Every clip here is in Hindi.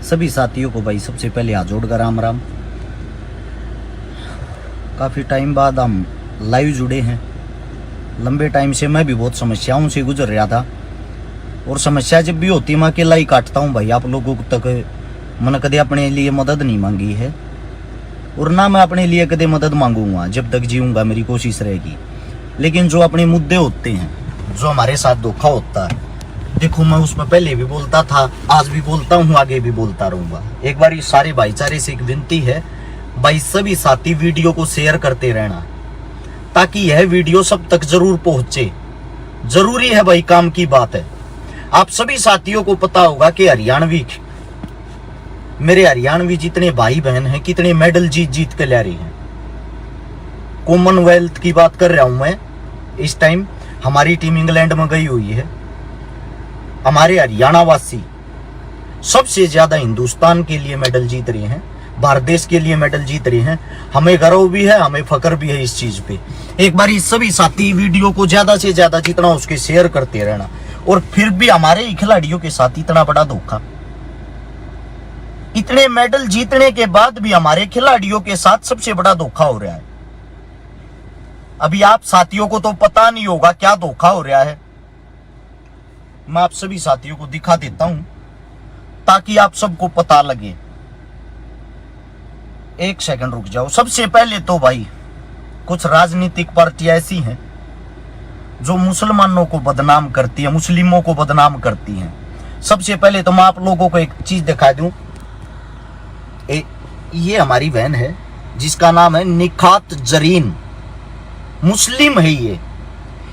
सभी साथियों को भाई सबसे पहले हाथ जोड़कर राम राम। काफ़ी टाइम बाद हम लाइव जुड़े हैं। लंबे टाइम से मैं भी बहुत समस्याओं से गुजर रहा था, और समस्या जब भी होती मैं अकेला ही काटता हूँ भाई। आप लोगों तक मैंने कदे अपने लिए मदद नहीं मांगी है, और ना मैं अपने लिए कदे मदद मांगूंगा। जब तक जीऊँगा मेरी कोशिश रहेगी। लेकिन जो अपने मुद्दे होते हैं, जो हमारे साथ धोखा होता है, देखो मैं उसमें पहले भी बोलता था, आज भी बोलता हूँ, आगे भी बोलता रहूंगा। एक बार ये सारे भाईचारे से एक विनती है भाई, सभी साथी वीडियो को शेयर करते रहना, ताकि यह वीडियो सब तक जरूर पहुंचे। जरूरी है भाई, काम की बात है। आप सभी साथियों को पता होगा कि हरियाणवी, मेरे हरियाणवी जितने भाई बहन हैं, कितने मेडल जीत जीत के ला रहे हैं। कॉमनवेल्थ की बात कर रहा हूं मैं। इस टाइम हमारी टीम इंग्लैंड में गई हुई है। हमारे हरियाणा वासी सबसे ज्यादा हिंदुस्तान के लिए मेडल जीत रहे हैं, भारत देश के लिए मेडल जीत रहे हैं। हमें गर्व भी है, हमें फख्र भी है इस चीज पे। एक बार इस सभी साथी वीडियो को ज्यादा से ज्यादा जितना उसके शेयर करते रहना। और फिर भी हमारे ही खिलाड़ियों के साथ इतना बड़ा धोखा, इतने मेडल जीतने के बाद भी हमारे खिलाड़ियों के साथ सबसे बड़ा धोखा हो रहा है। अभी आप साथियों को तो पता नहीं होगा क्या धोखा हो रहा है। मैं आप सभी साथियों को दिखा देता हूं, ताकि आप सबको पता लगे। एक सेकंड रुक जाओ। सबसे पहले तो भाई, कुछ राजनीतिक पार्टियां ऐसी हैं जो मुसलमानों को बदनाम करती है, मुस्लिमों को बदनाम करती हैं। सबसे पहले तो मैं आप लोगों को एक चीज दिखा दूं। ये हमारी बहन है जिसका नाम है निखात जरीन, मुस्लिम है ये।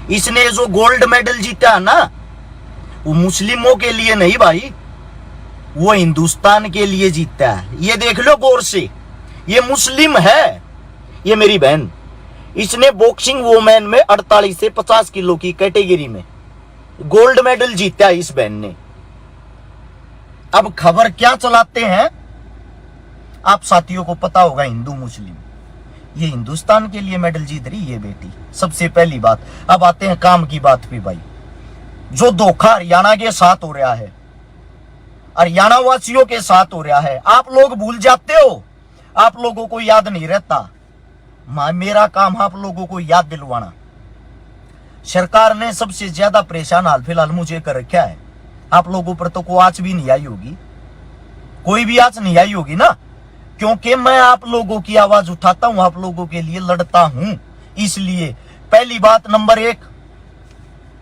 इसने जो गोल्ड मेडल जीता है ना, वो मुस्लिमों के लिए नहीं भाई, वो हिंदुस्तान के लिए जीता है। ये देख लो गौर से, ये मुस्लिम है। ये मेरी बहन, इसने बॉक्सिंग वुमेन में 48 से 50 किलो की कैटेगरी में गोल्ड मेडल जीता है इस बहन ने। अब खबर क्या चलाते हैं आप साथियों को पता होगा, हिंदू मुस्लिम। ये हिंदुस्तान के लिए मेडल जीत रही है बेटी, सबसे पहली बात। अब आते हैं काम की बात पे भाई। जो धोखा हरियाणा के साथ हो रहा है, हरियाणा वासियों के साथ हो रहा है, आप लोग भूल जाते हो, आप लोगों को याद नहीं रहता। मेरा काम आप लोगों को याद दिलवाना। सरकार ने सबसे ज्यादा परेशान हाल फिलहाल मुझे कर रखा है। आप लोगों पर तो कोई आंच भी नहीं आई होगी, कोई भी आंच नहीं आई होगी ना, क्योंकि मैं आप लोगों की आवाज उठाता हूं, आप लोगों के लिए लड़ता हूं। इसलिए पहली बात, नंबर 1,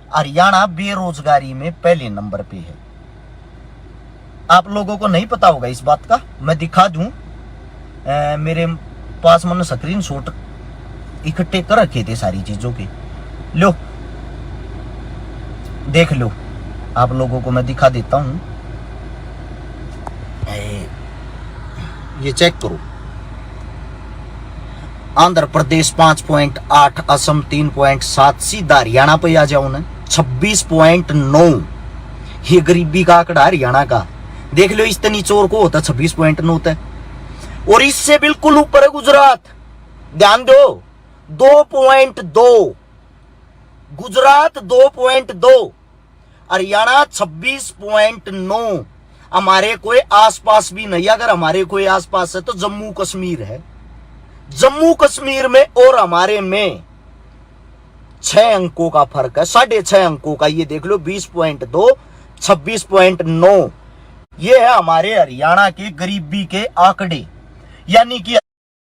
हरियाणा बेरोजगारी में पहले नंबर पे है। आप लोगों को नहीं पता होगा इस बात का, मैं दिखा दूं। मेरे पास मैंने स्क्रीन शॉट इकट्ठे कर रखे थे सारी चीजों के। लो देख लो, आप लोगों को मैं दिखा देता हूं। ये चेक करो। आंध्र प्रदेश 5.8, असम 3.7, सीधा हरियाणा पे आ जाओ ना 26.9। ये गरीबी का आंकड़ा हरियाणा का देख लो। इतनी चोर को होता 26.9 होता है। और इससे बिल्कुल ऊपर है गुजरात, ध्यान दो 2.2, गुजरात 2.2, हरियाणा 26.9। हमारे कोई आसपास भी नहीं। अगर हमारे कोई आसपास है तो जम्मू कश्मीर है। जम्मू कश्मीर में और हमारे में 6 अंकों का फर्क है, 6.5 अंकों का। ये देख लो 20.2, 26.9। ये है हमारे हरियाणा के गरीबी के आंकड़े, यानी कि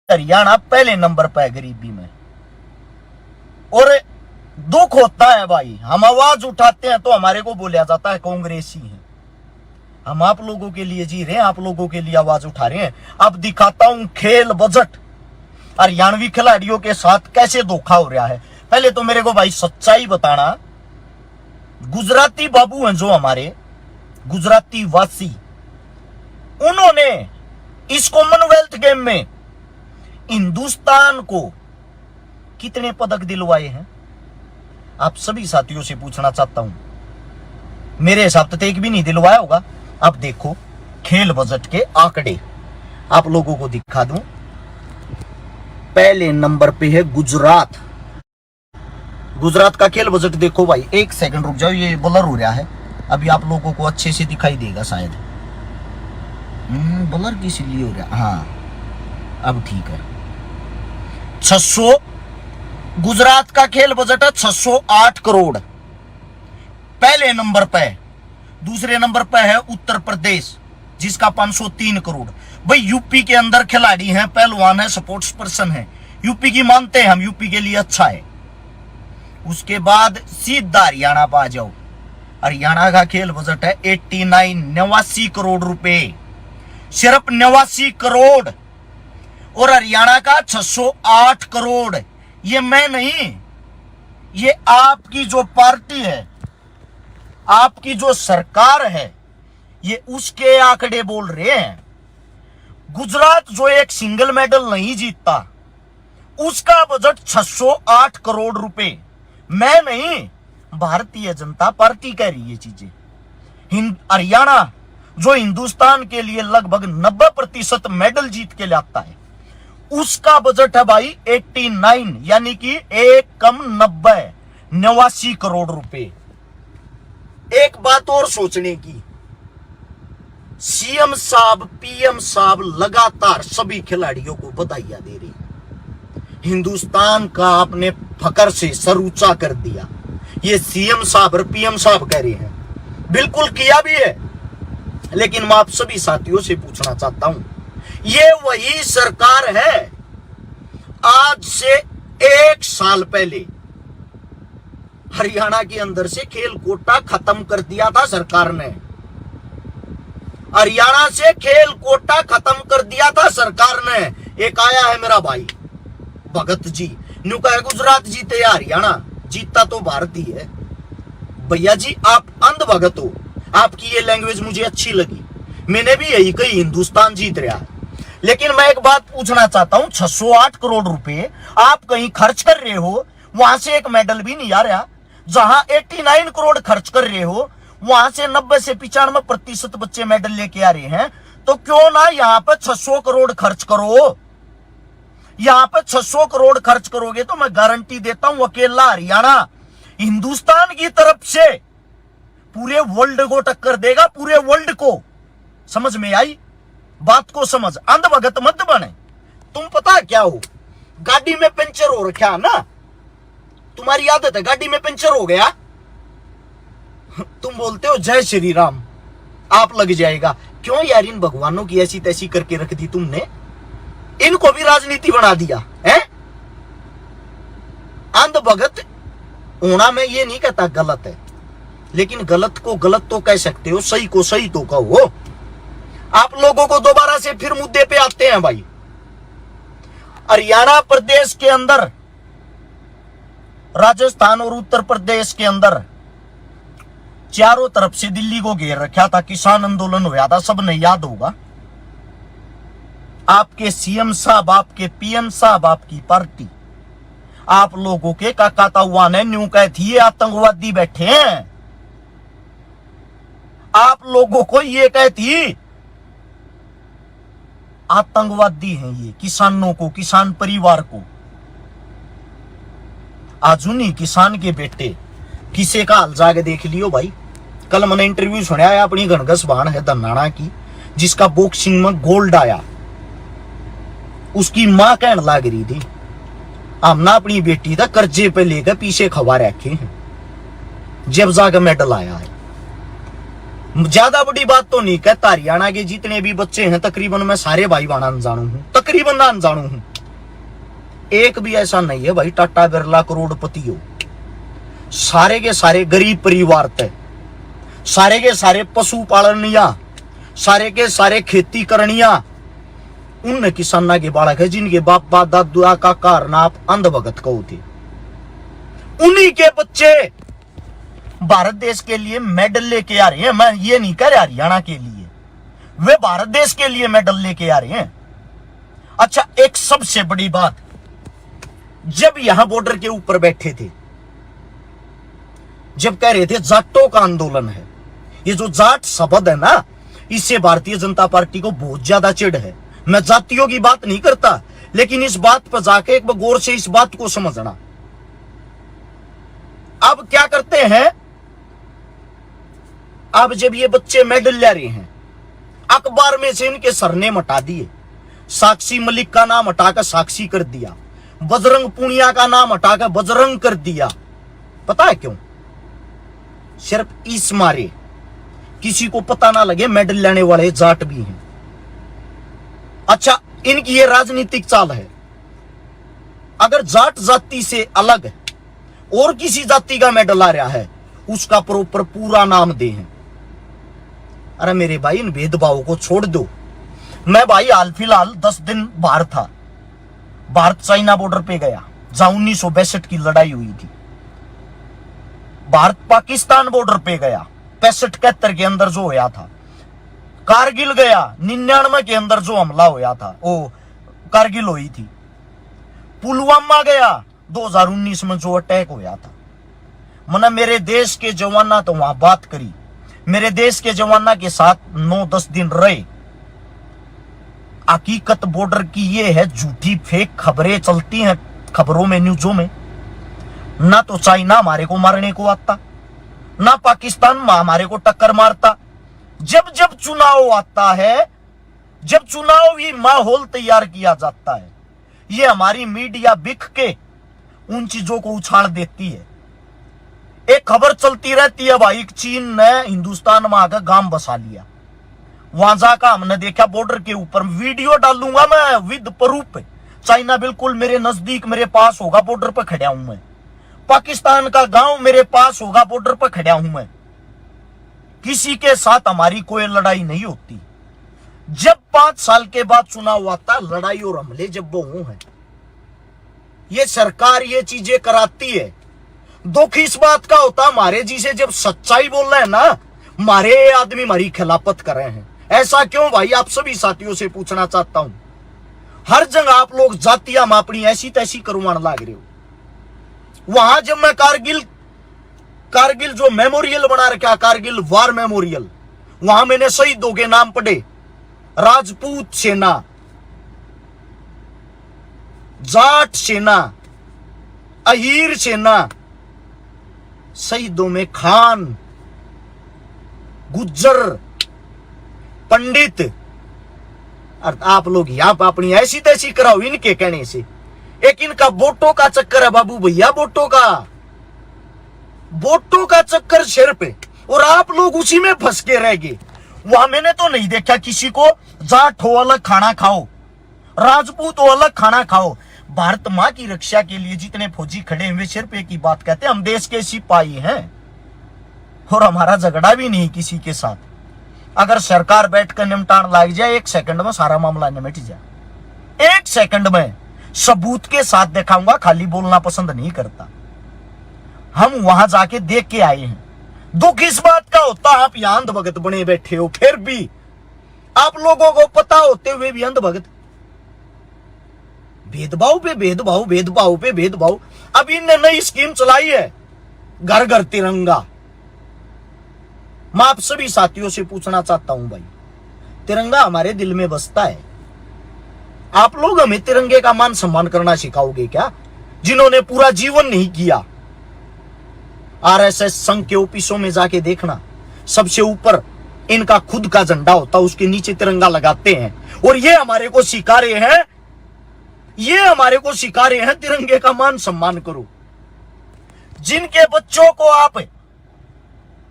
हरियाणा पहले नंबर पर है गरीबी में। और दुख होता है भाई, हम आवाज उठाते हैं तो हमारे को बोला जाता है कांग्रेसी है। हम आप लोगों के लिए जी रहे हैं, आप लोगों के लिए आवाज उठा रहे हैं। अब दिखाता हूं खेल बजट, हरियाणवी खिलाड़ियों के साथ कैसे धोखा हो रहा है। पहले तो मेरे को भाई सच्चाई बताना। गुजराती बाबू हैं जो हमारे गुजराती वासी, उन्होंने इस कॉमनवेल्थ गेम में हिंदुस्तान को कितने पदक दिलवाए हैं, आप सभी साथियों से पूछना चाहता हूं। मेरे हिसाब से एक भी नहीं दिलवाया होगा। अब देखो खेल बजट के आंकड़े आप लोगों को दिखा दूं। पहले नंबर पे है गुजरात। गुजरात का खेल बजट देखो भाई। एक सेकंड रुक जाओ, ये ब्लर हो रहा है, अभी आप लोगों को अच्छे से दिखाई देगा शायद। ब्लर किस लिए हो रहा? हाँ अब ठीक है। 600 गुजरात का खेल बजट है 608 करोड़, पहले नंबर पे। दूसरे नंबर पे है उत्तर प्रदेश जिसका 503 करोड़। भाई यूपी के अंदर खिलाड़ी हैं, पहलवान है, स्पोर्ट्स पर्सन है, यूपी की मानते हैं हम, यूपी के लिए अच्छा है। उसके बाद सीधा हरियाणा पा जाओ। हरियाणा का खेल बजट है 89 करोड़ रुपए, सिर्फ 89 करोड़। और हरियाणा का 608 करोड़। ये मैं नहीं, ये आपकी जो पार्टी है, आपकी जो सरकार है, ये उसके आंकड़े बोल रहे हैं। गुजरात जो एक सिंगल मेडल नहीं जीतता, उसका बजट 608 करोड़ रुपए। मैं नहीं, भारतीय जनता पार्टी कह रही है चीजें। हरियाणा जो हिंदुस्तान के लिए लगभग 90% मेडल जीत के लाता है, उसका बजट है भाई 89, यानी कि एक कम 89 करोड़ रुपए। एक बात और सोचने की, सीएम साहब, पीएम साहब लगातार सभी खिलाड़ियों को बधाइयां दे रही। हिंदुस्तान का आपने फकर से सर ऊंचा कर दिया, ये सीएम साहब और पीएम साहब कह रहे हैं। बिल्कुल किया भी है, लेकिन मैं आप सभी साथियों से पूछना चाहता हूं, ये वही सरकार है आज से 1 साल पहले हरियाणा के अंदर से खेल कोटा खत्म कर दिया था सरकार ने। हरियाणा से खेल कोटा खत्म कर दिया था सरकार ने। एक आया है मेरा भाई भगत जी, न्यू कहा गुजरात जीते या हरियाणा, जीतता तो भारत ही है। भैया जी आप अंध भगत हो, आपकी ये लैंग्वेज मुझे अच्छी लगी, मैंने भी यही कही, हिंदुस्तान जीत रहा है। लेकिन मैं एक बात पूछना चाहता हूं, 608 करोड़ रुपए आप कहीं खर्च कर रहे हो, वहां से एक मेडल भी नहीं आ रहा। जहां 89 करोड़ खर्च कर रहे हो, वहां से 90 से 95% बच्चे मेडल लेके आ रहे हैं। तो क्यों ना यहां पर 600 करोड़ खर्च करो। यहां पर 600 करोड़ खर्च करोगे तो मैं गारंटी देता हूं, अकेला हरियाणा हिंदुस्तान की तरफ से पूरे वर्ल्ड को टक्कर देगा, पूरे वर्ल्ड को। समझ में आई बात को? समझ, अंध भगत मत बने। तुम पता क्या हो, गाड़ी में पंचर हो रखा ना, तुम्हारी आदत है, गाड़ी में पंचर हो गया, तुम बोलते हो जय श्री राम, आप लग जाएगा। क्यों यार, इन भगवानों की ऐसी तैसी करके रख दी तुमने, इनको भी राजनीति बना दिया है। अंध भगत होना मैं ये नहीं कहता गलत है, लेकिन गलत को गलत तो कह सकते हो, सही को सही तो कहो। आप लोगों को दोबारा से फिर मुद्दे पे आते हैं भाई। हरियाणा प्रदेश के अंदर, राजस्थान और उत्तर प्रदेश के अंदर चारों तरफ से दिल्ली को घेर रखा था, किसान आंदोलन हुआ था, सबने याद होगा। आपके सीएम साहब, आपके पीएम साहब, आपकी पार्टी, आप लोगों के काका ताऊआ ने न्यू कह थी ये आतंकवादी बैठे हैं। आप लोगों को ये कहती आतंकवादी हैं ये, किसानों को, किसान परिवार को। आज उन्हीं किसान के बेटे किसे का हाल जाके देख लियो भाई। कल मैंने इंटरव्यू सुना है अपनी गणगस बाण है धनाना की, जिसका बॉक्सिंग में गोल्ड आया। उसकी मां कहने लग रही थी हमने अपनी बेटी का कर्जे पे लेकर पीछे खवा रखे हैं, जब जाकर मेडल आया है। ज्यादा बड़ी बात तो नहीं कहता, हरियाणा के जितने भी बच्चे हैं तकरीबन मैं सारे भाई बहन अनजानू हूं, तकरीबन ना अनजानू हूं। एक भी ऐसा नहीं है भाई टाटा बिरला करोड़पति हो। सारे के सारे गरीब परिवार थे, सारे के सारे पशु पालनिया, सारे के सारे खेती करनिया, उन किसाना के बालक है जिनके बाप दादा का कारण आप अंध भगत कहो थे। उन्हीं के बच्चे भारत देश के लिए मेडल लेके आ रहे हैं। मैं ये नहीं कह रहा हरियाणा के लिए, वे भारत देश के लिए मेडल लेके आ रहे हैं। अच्छा, एक सबसे बड़ी बात, जब यहां बॉर्डर के ऊपर बैठे थे, जब कह रहे थे जाटों का आंदोलन है, ये जो जाट शब्द है ना, इससे भारतीय जनता पार्टी को बहुत ज्यादा चिढ़ है। मैं जातियों की बात नहीं करता, लेकिन इस बात पर जाके एक बार गौर से इस बात को समझना। अब क्या करते हैं, अब जब ये बच्चे मेडल ले रहे हैं, अखबार में से इनके सरनेम हटा दिए, साक्षी मलिक का नाम हटाकर साक्षी कर दिया, बजरंग पुनिया का नाम हटाकर बजरंग कर दिया। पता है क्यों? सिर्फ इस मारे किसी को पता ना लगे मेडल लेने वाले जाट भी हैं। अच्छा, इनकी ये राजनीतिक चाल है। अगर जाट जाति से अलग और किसी जाति का मेडल आ रहा है, उसका प्रॉपर पूरा नाम दे हैं। अरे मेरे भाई, इन भेदभाव को छोड़ दो। मैं भाई हाल फिलहाल 10 दिन बाहर था, भारत चाइना बॉर्डर पे गया, जहां 1962 की लड़ाई हुई थी। भारत पाकिस्तान बॉर्डर पे गया, 65-71 के अंदर जो होया था। कारगिल गया, 99 के अंदर जो हमला होया था, वो कारगिल हुई थी। पुलवामा गया, 2019 में जो अटैक होया था। मना मेरे देश के जवाना तो वहां बात करी, मेरे देश के जवाना के साथ 9-10 दिन रहे। हकीकत बॉर्डर की ये है, झूठी फेक खबरें चलती हैं खबरों में, न्यूज़ों में। ना तो चाइना हमारे को मारने को आता, ना पाकिस्तान हमारे को टक्कर मारता। जब जब चुनाव आता है, जब चुनावी माहौल तैयार किया जाता है, ये हमारी मीडिया बिक के उन चीजों को उछाल देती है। एक खबर चलती रहती है भाई, चीन ने हिंदुस्तान में आकर गांव बसा लिया। वहां जाकर हमने देखा बॉर्डर के ऊपर, वीडियो डालूंगा मैं विद प्रूफ। चाइना बिल्कुल मेरे नजदीक, मेरे पास होगा, बॉर्डर पर खड़ा हूं मैं। पाकिस्तान का गांव मेरे पास होगा, बॉर्डर पर खड़ा हूं मैं। किसी के साथ हमारी कोई लड़ाई नहीं होती। जब 5 साल के बाद चुनाव आता, लड़ाई और हमले जब वो हैं, ये सरकार ये चीजें कराती है। दुख इस बात का होता, हमारे जी से जब सच्चाई बोल रहे हैं ना, मारे आदमी हमारी खिलाफत कर रहे हैं। ऐसा क्यों भाई? आप सभी साथियों से पूछना चाहता हूं। हर जगह आप लोग जातियां अपनी ऐसी तैसी करवाने लाग रहे हो। वहां जब मैं कारगिल जो मेमोरियल बना रखा, कारगिल वार मेमोरियल, वहां मैंने शहीदों के नाम पढ़े। राजपूत सेना, जाट सेना, अहीर सेना, शहीदों में खान, गुज्जर, पंडित। आप लोग यहां पर अपनी ऐसी तैसी कराओ इनके कहने से। एक इनका वोटों का चक्कर है बाबू भैया, वोटों का चक्कर सिर पे, और आप लोग उसी में फंस के रह गए। वहां मैंने तो नहीं देखा किसी को जाट हो अलग खाना खाओ, राजपूत हो अलग खाना खाओ। भारत मां की रक्षा के लिए जितने फौजी खड़े हुए, सिर्फ एक ही बात कहते हैं, हम देश के सिपाही हैं और हमारा झगड़ा भी नहीं किसी के साथ। अगर सरकार बैठकर निपटान लाग जाए, 1 सेकंड में सारा मामला निपट जाए। 1 सेकंड में सबूत के साथ दिखाऊंगा, खाली बोलना पसंद नहीं करता। हम वहां जाके देख के आए हैं। दुख इस बात का होता, आप यहां अंधभगत बने बैठे हो, फिर भी आप लोगों को पता होते हुए भी अंधभगत। भेदभाव पे भेदभाव, भेदभाव पे भेदभाव। अब इनने नई स्कीम चलाई है, घर घर तिरंगा। मैं आप सभी साथियों से पूछना चाहता हूं भाई, तिरंगा हमारे दिल में बसता है। आप लोग हमें तिरंगे का मान सम्मान करना सिखाओगे क्या, जिन्होंने पूरा जीवन नहीं किया? आरएसएस संघ के ऑफिसों में जाके देखना, सबसे ऊपर इनका खुद का झंडा होता, उसके नीचे तिरंगा लगाते हैं। और ये हमारे को सिखा रहे हैं, तिरंगे का मान सम्मान करो। जिनके बच्चों को आप,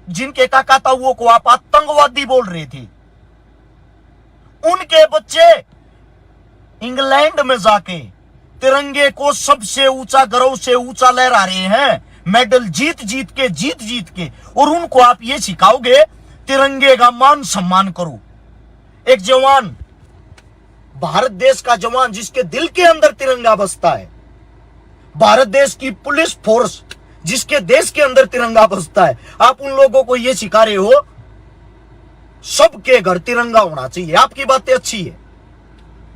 जिनके काका ताऊओं को आप आतंकवादी बोल रहे थे, उनके बच्चे इंग्लैंड में जाके तिरंगे को सबसे ऊंचा, गर्व से ऊंचा लहरा रहे हैं, मेडल जीत जीत के। और उनको आप ये सिखाओगे तिरंगे का मान सम्मान करो। एक जवान, भारत देश का जवान, जिसके दिल के अंदर तिरंगा बसता है, भारत देश की पुलिस फोर्स, जिसके देश के अंदर तिरंगा बसता है, आप उन लोगों को यह सिखा रहे हो सबके घर तिरंगा होना चाहिए। आपकी बातें अच्छी है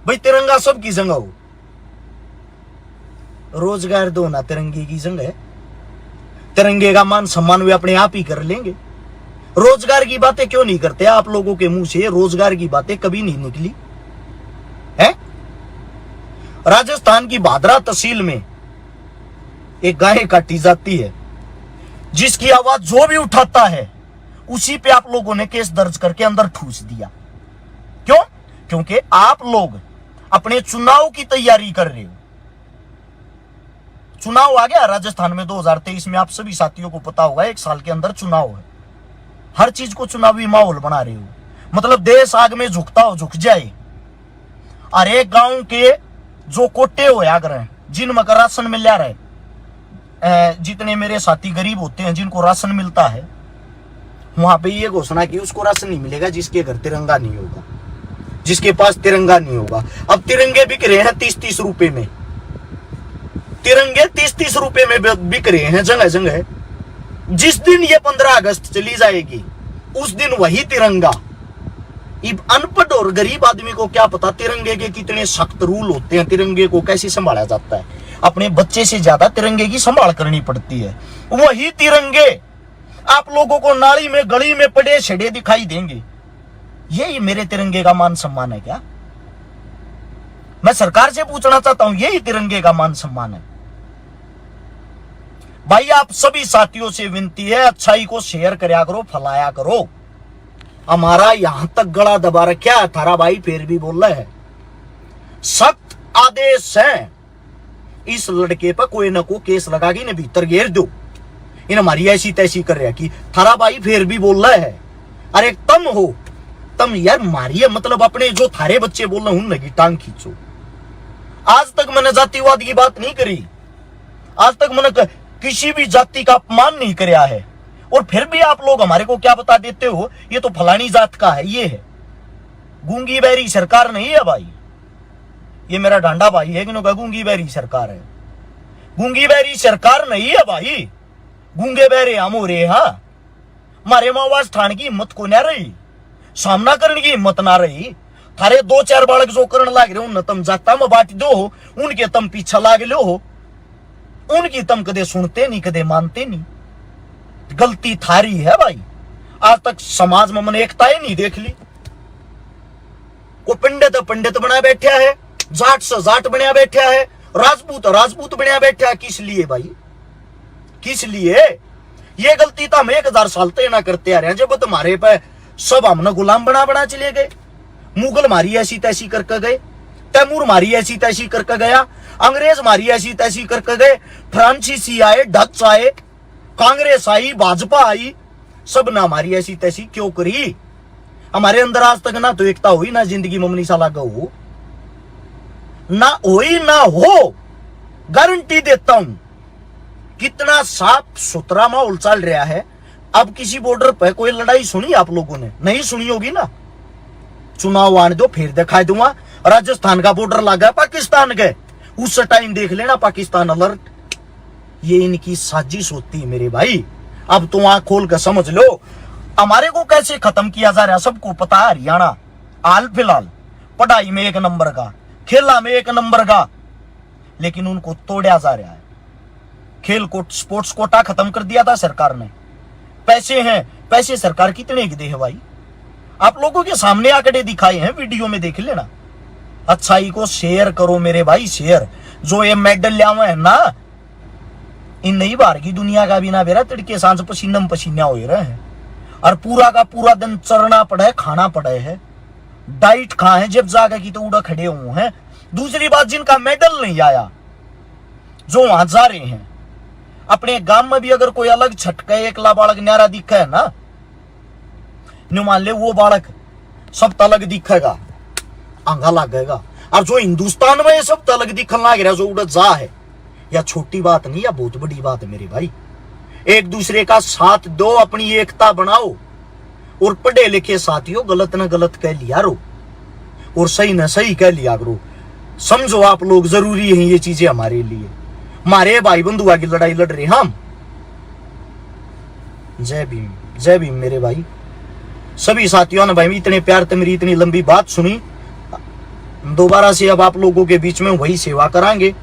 भाई, तिरंगा सबकी जगह हो, रोजगार दो ना, तिरंगे की जगह है। तिरंगे का मान सम्मान वे अपने आप ही कर लेंगे। रोजगार की बातें क्यों नहीं करते आप लोगों के मुंह से? रोजगार की बातें कभी नहीं निकली है। राजस्थान की भादरा तहसील में एक गाय काटी जाती है, जिसकी आवाज जो भी उठाता है उसी पे आप लोगों ने केस दर्ज करके अंदर ठूस दिया। क्योंकि आप लोग अपने चुनाव की तैयारी कर रहे हो। चुनाव आ गया राजस्थान में 2023 में, आप सभी साथियों को पता होगा, 1 साल के अंदर चुनाव है। हर चीज को चुनावी माहौल बना रहे हो, मतलब देश आग में झुकता हो झुक जाए। और एक गांव के जो कोटे होया कर जिनमें का राशन मिल रहा है, जितने मेरे साथी गरीब होते हैं जिनको राशन मिलता है, वहां पे ये घोषणा की उसको राशन नहीं मिलेगा जिसके घर तिरंगा नहीं होगा, जिसके पास तिरंगा नहीं होगा। अब तिरंगे बिक रहे हैं 30-30 रुपए में, तिरंगे 30-30 रुपए में बिक रहे हैं जगह जगह। जिस दिन ये 15 अगस्त चली जाएगी उस दिन वही तिरंगा। अनपढ़ और गरीब आदमी को क्या पता तिरंगे के कितने सख्त रूल होते हैं, तिरंगे को कैसे संभाला जाता है। अपने बच्चे से ज्यादा तिरंगे की संभाल करनी पड़ती है। वही तिरंगे आप लोगों को नाली में गली में पड़े छड़े दिखाई देंगे। यही मेरे तिरंगे का मान सम्मान है क्या? मैं सरकार से पूछना चाहता हूं, यही तिरंगे का मान सम्मान है? भाई आप सभी साथियों से विनती है, अच्छाई को शेयर करया करो, फैलाया करो। हमारा यहां तक गला दबा रखा है, थारा भाई फिर भी बोल रहा है। सख्त आदेश है, इस लड़के पर कोई ना कोई केस लगा के इन्हें भीतर घेर दो। इन हमारी ऐसी तैसी कर रहा कि थारा भाई फिर भी बोल रहा है। अरे तम हो, तम यार मारिए, मतलब अपने जो थारे बच्चे बोल रहे उन लगी टांग खींचो। आज तक मैंने जातिवाद की बात नहीं करी, आज तक मैंने किसी भी जाति का अपमान नहीं कराया है। और फिर भी आप लोग हमारे को क्या बता देते हो, ये तो फलानी जात का है, ये है। गूंगी बहरी सरकार नहीं है भाई, ये मेरा डांडा भाई है, कि गूंगी बहरी सरकार है। गूंगी बहरी सरकार नहीं है भाई, गूंगे बहरे हम हो रहे। हाँ, हमारे आवाज ठान की हिम्मत को ना रही, सामना करने की हिम्मत ना रही। थारे 2-4 बालक जो करने लाग रहे उन तम जाता में बांट दो, उनके तम पीछा लाग लो हो, उनकी तम कदे सुनते नहीं, कदे मानते नहीं। गलती थारी है भाई। आज तक समाज में मैंने एकता ही नहीं देख ली। वो पंडित बना बैठा है, जाट से जाट बना बैठा है, राजपूत बना बैठा है। किस लिए भाई, किस लिए? ये गलती तो हम 1000 साल तक ना करते आ रहे हैं। जब तुम्हारे पे सब हमने गुलाम बना चले गए। मुगल मारी ऐसी तैसी करके गए, तैमूर मारी ऐसी तैसी करके गया, अंग्रेज मारी ऐसी तैसी करके गए, फ्रांसीसी आए, डच आए, कांग्रेस आई, भाजपा आई, सब ना हमारी ऐसी तैसी क्यों करी? हमारे अंदर आज तक ना तो एकता हुई, ना जिंदगी ममनी साला हो, ना हुई ना हो। गारंटी देता हूं, कितना साफ सुथरा माहौल चल रहा है। अब किसी बॉर्डर पर कोई लड़ाई सुनी आप लोगों ने? नहीं सुनी होगी ना। चुनाव आने दो फिर दिखाई दूंगा। राजस्थान का बॉर्डर लगा पाकिस्तान के, उस टाइम देख लेना पाकिस्तान अलर्ट। ये इनकी साजिश होती है मेरे भाई। अब तो आंख खोल कर समझ लो हमारे को कैसे खत्म किया जा रहा है। सबको पता है हरियाणा हाल फिलहाल पढ़ाई में 1 नंबर का, खेला में 1 नंबर का, लेकिन उनको तोड़ा जा रहा है। खेल को स्पोर्ट्स कोटा खत्म कर दिया था सरकार ने। पैसे हैं, पैसे सरकार कितने की दे है भाई? आप लोगों के सामने आंकड़े दिखाए हैं, वीडियो में देख लेना। अच्छाई को शेयर करो मेरे भाई, शेयर। जो ये मेडल लिया हुआ है ना, इन नई बार की दुनिया का भी ना बेरा तड़के सांझ पसीना पसीना हो रहे हैं। और पूरा का पूरा दिन चरना पड़ा है, खाना पड़ा है, डाइट खाए जब जागा की तो उड़ा खड़े हुए हैं। दूसरी बात, जिनका मेडल नहीं आया जो वहां जा रहे हैं, अपने गांव में भी अगर कोई अलग छटका एकला बालक न्यारा दिखा है ना, न्यू मान ले वो बालक सब तलग दिखेगा, आंगा लगेगा। और जो हिंदुस्तान में सब तलग दिखने लग रहा है, जो उड़ा जा है, या छोटी बात नहीं या बहुत बड़ी बात है मेरे भाई। एक दूसरे का साथ दो, अपनी एकता बनाओ। और पढ़े लिखे साथियों, गलत न गलत कह लिया रो, और सही न सही कह लिया करो। समझो आप लोग, जरूरी है ये चीजें हमारे लिए। हमारे भाई बंधुआ की लड़ाई लड़ रहे हम। जय भीम, जय भीम मेरे भाई। सभी साथियों ने भाई इतने प्यार से मेरी इतनी लंबी बात सुनी। दोबारा से अब आप लोगों के बीच में वही सेवा करांगे।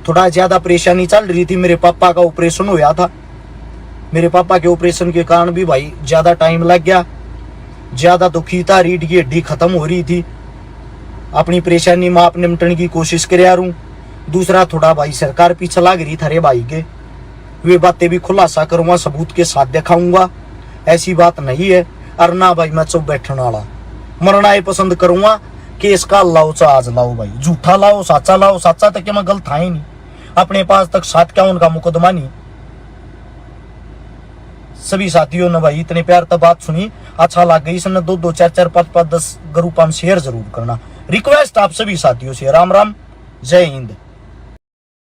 थोड़ा ज्यादा परेशानी चल रही थी, मेरे पापा का ऑपरेशन हुआ था। मेरे पापा के ऑपरेशन के कारण भी भाई ज्यादा टाइम लग गया। ज्यादा तो खींचा, रीढ़ की हड्डी खत्म हो रही थी। अपनी परेशानी में आप निपटने की कोशिश कर रहा हूं। दूसरा, थोड़ा भाई सरकार पीछे लग रही थारे भाई के, वे बातें भी खुलासा करूंगा, सबूत के साथ दिखाऊंगा। ऐसी बात नहीं है। और ना भाई मैं चुप बैठने वाला, मरना ही पसंद करूंगा। केस का लाओ चा आज लाओ भाई, झूठा लाओ साचा तक में गलत है ही नहीं। अपने पास तक 57 का मुकदमा नहीं। सभी साथियों ने भाई इतने प्यार तक बात सुनी, अच्छा लग गई इसने 2 2 4 4 5 5 10 ग्रुप में शेयर जरूर करना। रिक्वेस्ट आप सभी साथियों से, राम राम, जय हिंद।